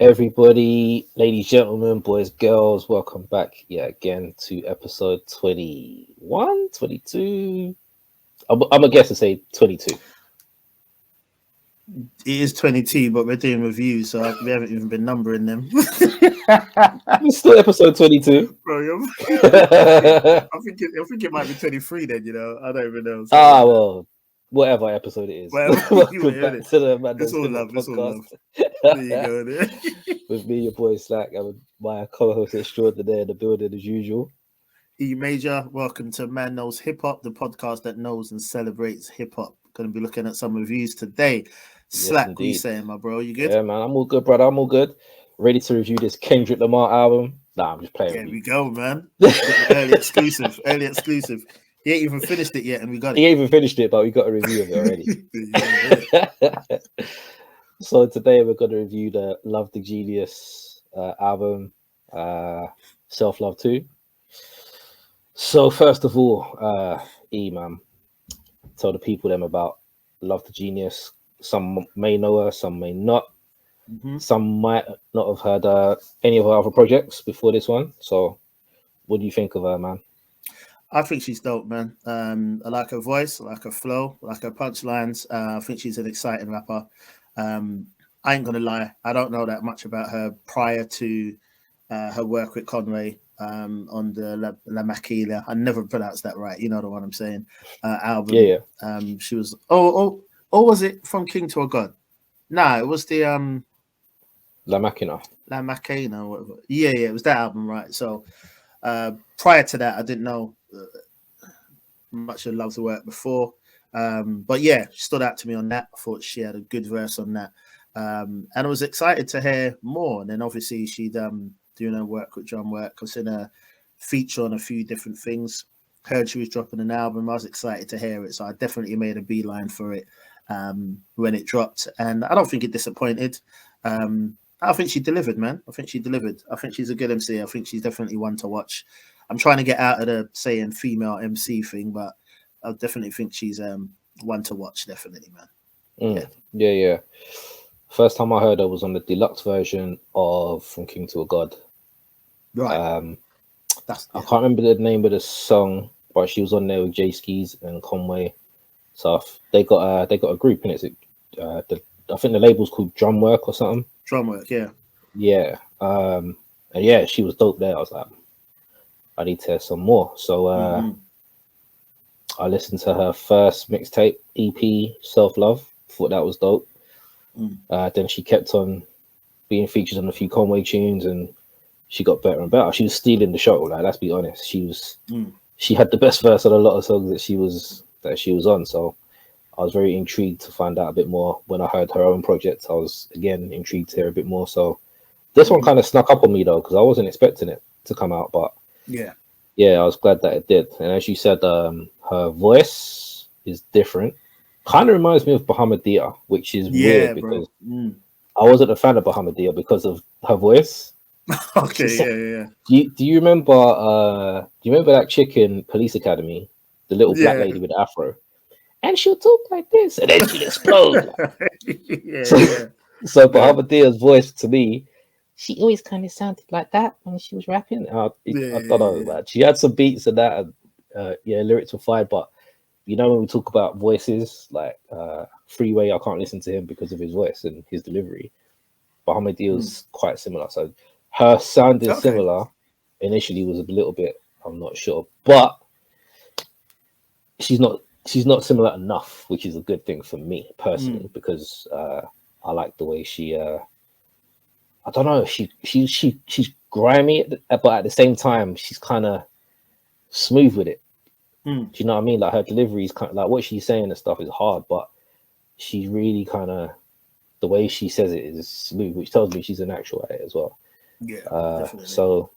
Everybody, ladies, gentlemen, boys, girls, welcome back yet again to episode 21, 22. I'm going to guess to say 22. It is 22, but we're doing reviews, so we haven't even been numbering them. It's still episode 22. Bro, I think it might be 23 then, I don't even know. Well, whatever episode it is. Welcome back to the Man It's all love, podcast. it's all love. There you go. There. With me, your boy Slack, and with my co-host extraordinaire in the building as usual. E Major, welcome to Man Knows Hip Hop, the podcast that knows and celebrates hip hop. Going to be looking at some reviews today. Slack, what you saying, my bro? You good? Yeah, man, I'm all good, brother. I'm all good. Ready to review this Kendrick Lamar album. Nah, I'm just playing. There we go, man. Early exclusive. He ain't even finished it yet, and we got it. He ain't even finished it, but we got a review of it already. So today we're going to review the Lxve album, Self Love 2. So first of all, man, tell the people them about Lxve. Some may know her, some may not. Mm-hmm. Some might not have heard any of her other projects before this one. So what do you think of her, man? I think she's dope, man. I like her voice, I like her flow, I like her punchlines. I think she's an exciting rapper. I ain't gonna lie, I don't know that much about her prior to her work with Conway on the La Maquila. I never pronounced that right. You know the one I'm saying. Album. Yeah. She was. Oh, was it From King to a God? Nah, it was the La Maquina. Whatever. Yeah, it was that album, right? So prior to that, I didn't know much of Lxve's work before. But yeah, she stood out to me on that. I thought she had a good verse on that. And I was excited to hear more. And then obviously she'd doing her work with drum work. I was in a feature on a few different things. Heard she was dropping an album. I was excited to hear it. So I definitely made a beeline for it when it dropped. And I don't think it disappointed. I think she delivered, man. I think she delivered. I think she's a good MC. I think she's definitely one to watch. I'm trying to get out of the saying female MC thing, but I definitely think she's one to watch, definitely, man. Yeah. First time I heard her was on the deluxe version of From King to a God. Right. I can't remember the name of the song, but she was on there with Jay Skis and Conway. So they got a group in it. I think the label's called Drumwork or something. Drumwork, yeah. Yeah. And yeah, she was dope there. I was like, I need to hear some more. So I listened to her first mixtape EP, Self Love. Thought that was dope. Then she kept on being featured on a few Conway tunes, and she got better and better. She was stealing the show. Like, let's be honest, she had the best verse on a lot of songs that she was on. So I was very intrigued to find out a bit more. When I heard her own project, I was again intrigued to hear a bit more. So this one kind of snuck up on me though, because I wasn't expecting it to come out, but yeah, I was glad that it did. And as you said, her voice is different. Kind of reminds me of Bahamadia, which is weird because I wasn't a fan of Bahamadia because of her voice. Okay, yeah. Do you remember that chick in Police Academy, the little black lady with the afro? And she'll talk like this, and then she'll explode. So Bahamadia's voice to me, she always kind of sounded like that when she was rapping. I don't know, man. She had some beats and that, and lyrics were fine, but you know, when we talk about voices, like Freeway, I can't listen to him because of his voice and his delivery. Bahamadia was quite similar. So her sounding similar initially was a little bit, I'm not sure. But she's not similar enough, which is a good thing for me personally, because I like the way she I don't know, she's grimy, but at the same time, she's kind of smooth with it. Do you know what I mean? Like her delivery is kind of like what she's saying and stuff is hard, but she's really kind of, the way she says it is smooth, which tells me she's an actual at it as well. Yeah. So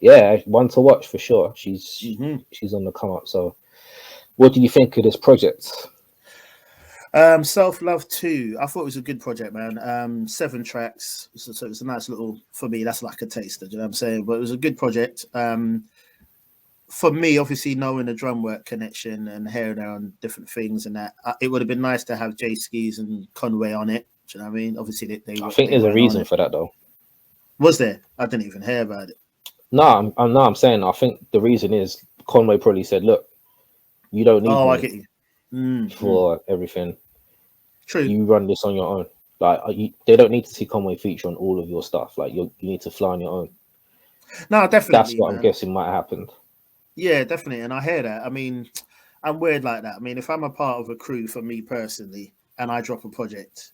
yeah, one to watch for sure. She's on the come up. So what do you think of this project? Self Love 2. I thought it was a good project, man. 7 tracks. So it's a nice little, for me, that's like a taster, do you know what I'm saying? But it was a good project. For me, obviously knowing the drum work connection and hearing her on different things and that, it would have been nice to have Jay Skis and Conway on it. Do you know what I mean? Obviously, they I think there's a reason for that though. Was there? I didn't even hear about it. No, I'm saying I think the reason is Conway probably said, "Look, you don't need Oh, I me get you. for everything. True. You run this on your own. Like they don't need to see Conway feature on all of your stuff. Like you need to fly on your own." No, definitely. That's what man. I'm guessing might have happened. Yeah, definitely. And I hear that. I mean, I'm weird like that. I mean, if I'm a part of a crew, for me personally, and I drop a project,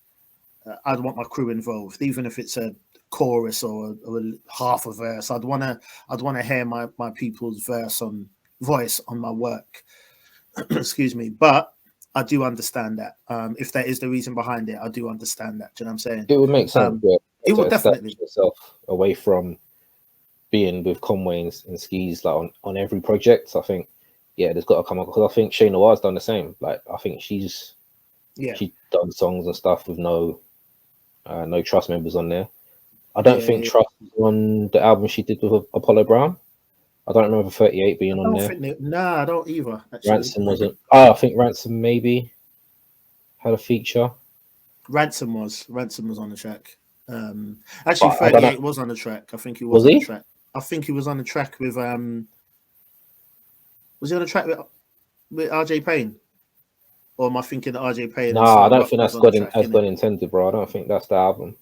I'd want my crew involved, even if it's a chorus or half a verse. I'd wanna hear my people's voice on my work. Excuse me. But I do understand that. If that is the reason behind it, I do understand that. Do you know what I'm saying? It would make sense. It to would establish definitely yourself away from being with Conway and Skis like on every project. I think there's got to come up, because I think Shayna Noir's done the same. Like I think she's done songs and stuff with no Trust members on there. I don't think Trust was on the album she did with Apollo Brown. I don't remember 38 being on there. I don't either. Actually. Ransom wasn't. Oh, I think Ransom maybe had a feature. Ransom was on the track. Actually, 38 was on the track. I think he was on the track. I think he was on the track with was he on the track with RJ Payne? Or am I thinking that RJ Payne? No, I don't think that's God Intended, bro. I don't think that's the album.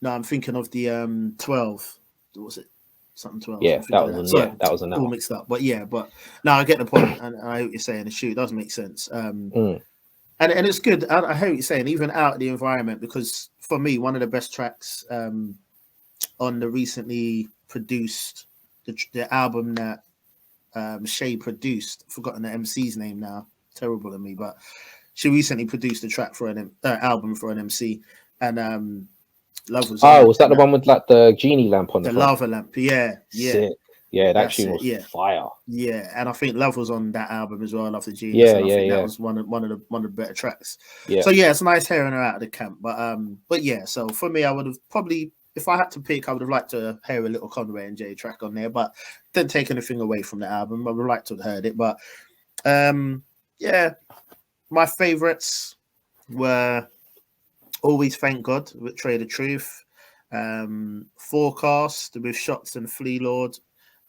No, I'm thinking of the 12. What was it? Something 12. Yeah, that was that was all mixed up. But no, I get the point, and I hear what you're saying. The shoot does make sense. And it's good. I hear what you're saying, even out of the environment, because for me, one of the best tracks on the recently produced the album that Shay produced. I've forgotten the MC's name now. Terrible of me, but she recently produced a track for an album for an MC, and Love was. Was that the one with like the genie lamp on the lava lamp? Yeah. Sick. Yeah, that tune was fire. Yeah, and I think Love was on that album as well. Love the Genius. Yeah, and I think that was one of the better tracks. Yeah. So it's nice hearing her out of the camp. But yeah, so for me, I would have probably, if I had to pick, I would have liked to hear a little Conway and Jay track on there, but didn't take anything away from the album. I would have liked to have heard it, but my favorites were Always Thank God with Trade of Truth, Forecast with Shots and Flea Lord,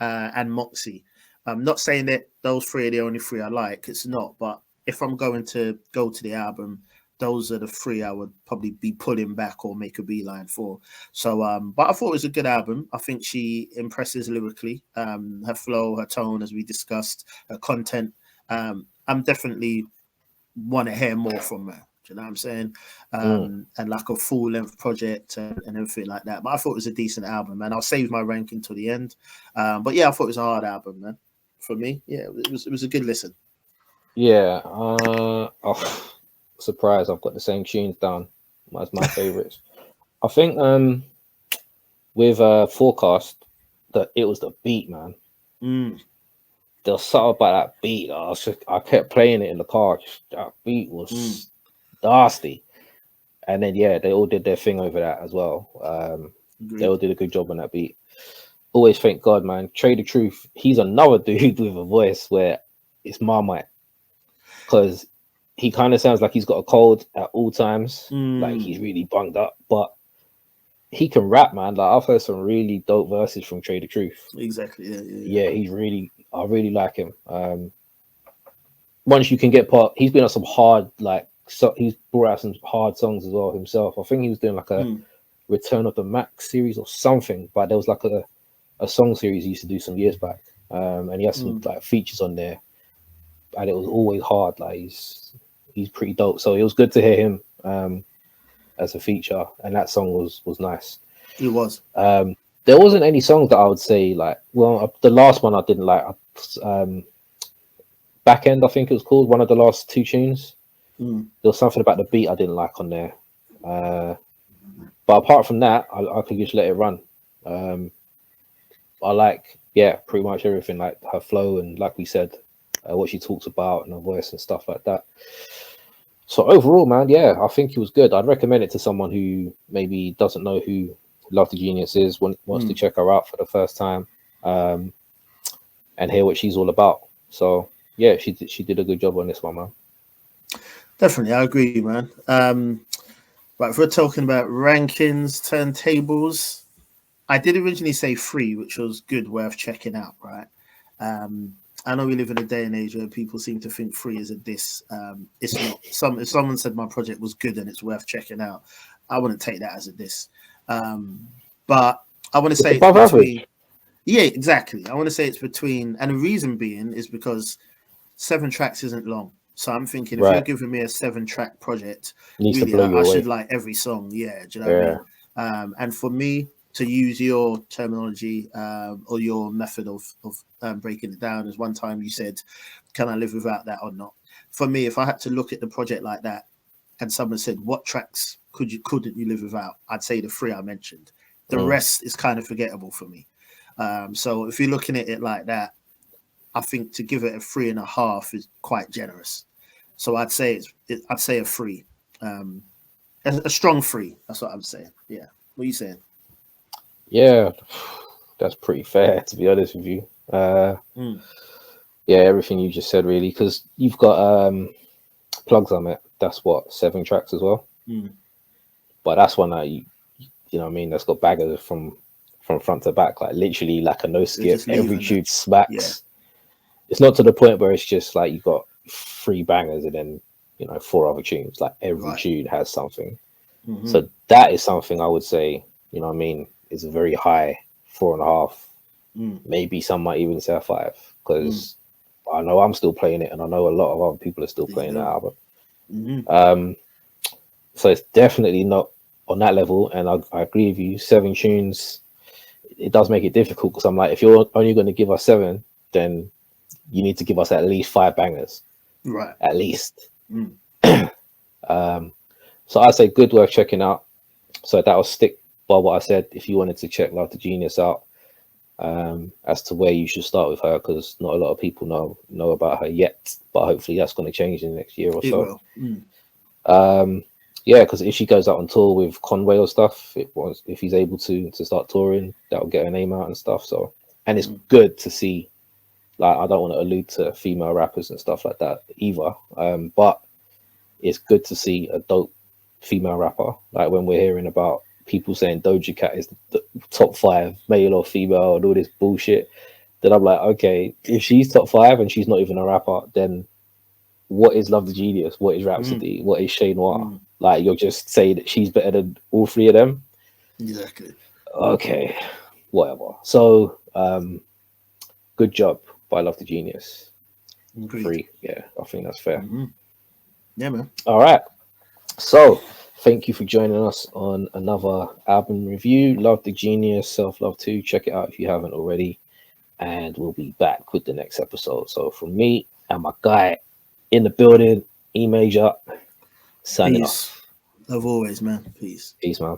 and Moxie. I'm not saying that those three are the only three I like. It's not. But if I'm going to go to the album, those are the three I would probably be pulling back or make a beeline for. So, but I thought it was a good album. I think she impresses lyrically. Her flow, her tone, as we discussed, her content. I'm definitely want to hear more from her. Do you know what I'm saying? And like a full length project and everything like that. But I thought it was a decent album, man. I'll save my ranking till the end. But I thought it was a hard album, man. For me, it was a good listen. Yeah. Surprise! I've got the same tunes down as my favorites. I think with Forecast, that it was the beat, man. There was something about that beat. I kept playing it in the car. That beat was nasty. And then they all did their thing over that as well. They all did a good job on that beat. Always Thank God, man. Trade the Truth. He's another dude with a voice where it's Marmite, because he kind of sounds like he's got a cold at all times. Like he's really bunged up, but he can rap, man. Like I've heard some really dope verses from Trade the Truth. Exactly. Yeah. I really like him. Once you can get he's been on some hard, he's brought out some hard songs as well himself. I think he was doing like a Return of the Mac series or something, but there was like a song series he used to do some years back. And he has some like features on there, and it was always hard. Like he's pretty dope. So it was good to hear him as a feature, and that song was nice. It was. There wasn't any songs that I would say the last one I didn't like. Back End, I think it was called, one of the last two tunes. There was something about the beat I didn't like on there. But apart from that, I could just let it run. I like, pretty much everything, like her flow and, like we said, what she talks about and her voice and stuff like that. So overall, man, I think it was good. I'd recommend it to someone who maybe doesn't know who Love the Genius is, wants to check her out for the first time, and hear what she's all about. So she did a good job on this one, man. Definitely, I agree, man. But if we're talking about rankings, turntables, I did originally say free, which was good, worth checking out, right? I know we live in a day and age where people seem to think free is a diss. It's not. If someone said my project was good and it's worth checking out, I wouldn't take that as a diss. But I want to say it's between. Average. Yeah, exactly. I want to say it's between, and the reason being is because 7 tracks isn't long. So I'm thinking if you're giving me a 7-track project, really, I should like every song. Yeah, do you know what I mean? And for me, to use your terminology or your method of breaking it down, as one time you said, can I live without that or not? For me, if I had to look at the project like that and someone said, what tracks couldn't you live without? I'd say the 3 I mentioned. The rest is kind of forgettable for me. So if you're looking at it like that, I think to give it a 3.5 is quite generous. So I'd say I'd say a 3, a strong 3. That's what I'm saying. Yeah. What are you saying? Yeah, that's pretty fair, to be honest with you. Yeah, everything you just said, really, because you've got Plugs on it. That's what, 7 tracks as well. But that's one that you know what I mean, that's got baggers from front to back, like literally like a no skip. Every tune smacks. Yeah. It's not to the point where it's just like you've got 3 bangers and then 4 other tunes. Like every tune has something. So that is something I would say, you know what I mean, is a very high 4.5. Maybe some might even say a 5, because I know I'm still playing it and I know a lot of other people are still playing that album. So it's definitely not on that level, and I agree with you. 7 tunes, it does make it difficult, because I'm like, if you're only going to give us 7, then you need to give us at least 5 bangers, right? At least. So I say good, worth checking out. So that'll stick by what I said. If you wanted to check Love the Genius out, as to where you should start with her, because not a lot of people know about her yet, but hopefully that's going to change in the next year or so. Yeah, because if she goes out on tour with Conway or stuff, if he's able to start touring, that'll get her name out and stuff. So, and it's good to see. Like, I don't want to allude to female rappers and stuff like that either, but it's good to see a dope female rapper. Like when we're hearing about people saying Doja Cat is the top 5 male or female and all this bullshit, then I'm like, okay, if she's top 5 and she's not even a rapper, then what is Love the Genius? What is Rhapsody? What is Shay Noir? Like, you're just saying that she's better than all 3 of them? Exactly. Okay, whatever. So, good job by Love the Genius. Agreed. 3, yeah, I think that's fair. Yeah, man. All right. So, thank you for joining us on another album review. Love the Genius, Self Love 2. Check it out if you haven't already. And we'll be back with the next episode. So, from me and my guy in the building, E Major, signing off. Love always, man. Peace. Peace, man.